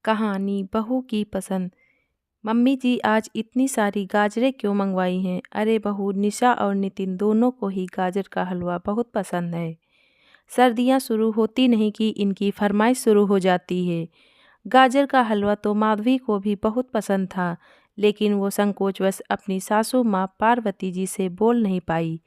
कहानी बहू की पसंद। मम्मी जी आज इतनी सारी गाजरें क्यों मंगवाई हैं? अरे बहू, निशा और नितिन दोनों को ही गाजर का हलवा बहुत पसंद है। सर्दियां शुरू होती नहीं कि इनकी फरमाइश शुरू हो जाती है। गाजर का हलवा तो माधवी को भी बहुत पसंद था, लेकिन वो संकोचवश अपनी सासू माँ पार्वती जी से बोल नहीं पाई।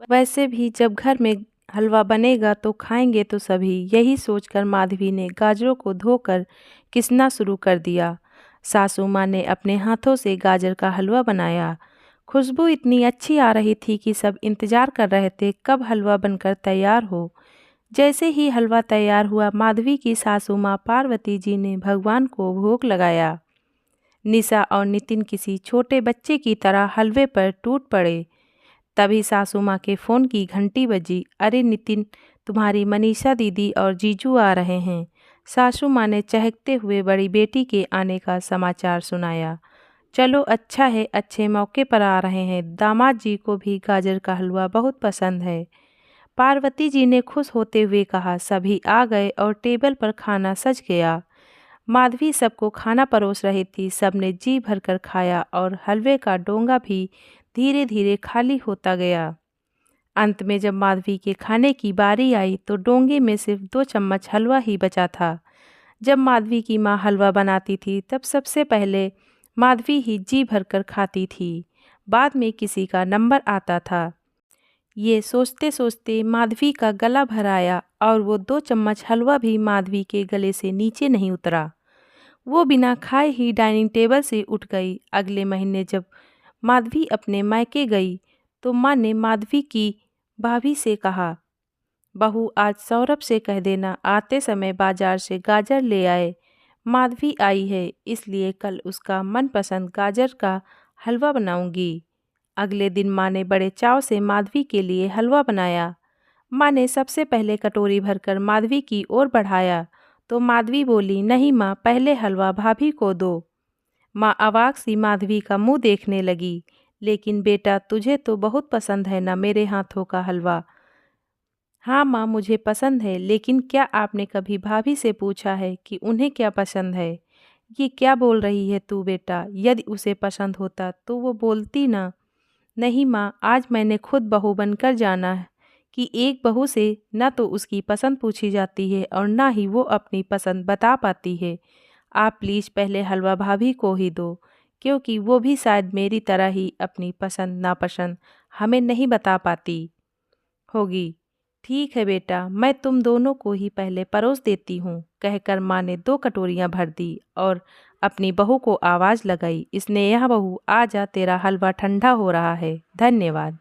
वैसे भी जब घर में हलवा बनेगा तो खाएंगे तो सभी, यही सोचकर माधवी ने गाजरों को धोकर घिसना शुरू कर दिया। सासू माँ ने अपने हाथों से गाजर का हलवा बनाया। खुशबू इतनी अच्छी आ रही थी कि सब इंतजार कर रहे थे कब हलवा बनकर तैयार हो। जैसे ही हलवा तैयार हुआ, माधवी की सासू माँ पार्वती जी ने भगवान को भोग लगाया। निशा और नितिन किसी छोटे बच्चे की तरह हलवे पर टूट पड़े। तभी सासू माँ के फ़ोन की घंटी बजी। अरे नितिन, तुम्हारी मनीषा दीदी और जीजू आ रहे हैं। सासू माँ ने चहकते हुए बड़ी बेटी के आने का समाचार सुनाया। चलो अच्छा है, अच्छे मौके पर आ रहे हैं। दामाद जी को भी गाजर का हलवा बहुत पसंद है। पार्वती जी ने खुश होते हुए कहा। सभी आ गए और टेबल पर खाना सज गया। माधवी सबको खाना परोस रही थी। सबने जी भरकर खाया और हलवे का डोंगा भी धीरे धीरे खाली होता गया। अंत में जब माधवी के खाने की बारी आई तो डोंगे में सिर्फ 2 चम्मच हलवा ही बचा था। जब माधवी की माँ हलवा बनाती थी तब सबसे पहले माधवी ही जी भरकर खाती थी। बाद में किसी का नंबर आता था। ये सोचते सोचते माधवी का गला भर आया और वो 2 चम्मच हलवा भी माधवी के गले से नीचे नहीं उतरा। वो बिना खाए ही डाइनिंग टेबल से उठ गई। अगले महीने जब माधवी अपने मायके गई तो माँ ने माधवी की भाभी से कहा, बहू आज सौरभ से कह देना आते समय बाजार से गाजर ले आए। माधवी आई है, इसलिए कल उसका मनपसंद गाजर का हलवा बनाऊंगी। अगले दिन माँ ने बड़े चाव से माधवी के लिए हलवा बनाया। माँ ने सबसे पहले कटोरी भरकर माधवी की ओर बढ़ाया तो माधवी बोली, नहीं माँ, पहले हलवा भाभी को दो। माँ अवाक सी माधवी का मुंह देखने लगी। लेकिन बेटा, तुझे तो बहुत पसंद है ना मेरे हाथों का हलवा। हाँ माँ, मुझे पसंद है, लेकिन क्या आपने कभी भाभी से पूछा है कि उन्हें क्या पसंद है? ये क्या बोल रही है तू बेटा? यदि उसे पसंद होता तो वो बोलती ना। नहीं माँ, आज मैंने खुद बहू बनकर जाना है कि एक बहू से न तो उसकी पसंद पूछी जाती है और ना ही वो अपनी पसंद बता पाती है। आप प्लीज़ पहले हलवा भाभी को ही दो, क्योंकि वो भी शायद मेरी तरह ही अपनी पसंद नापसंद हमें नहीं बता पाती होगी। ठीक है बेटा, मैं तुम दोनों को ही पहले परोस देती हूँ, कहकर माँ ने 2 कटोरियाँ भर दी और अपनी बहू को आवाज़ लगाई, स्नेहा बहू आ जा, तेरा हलवा ठंडा हो रहा है। धन्यवाद।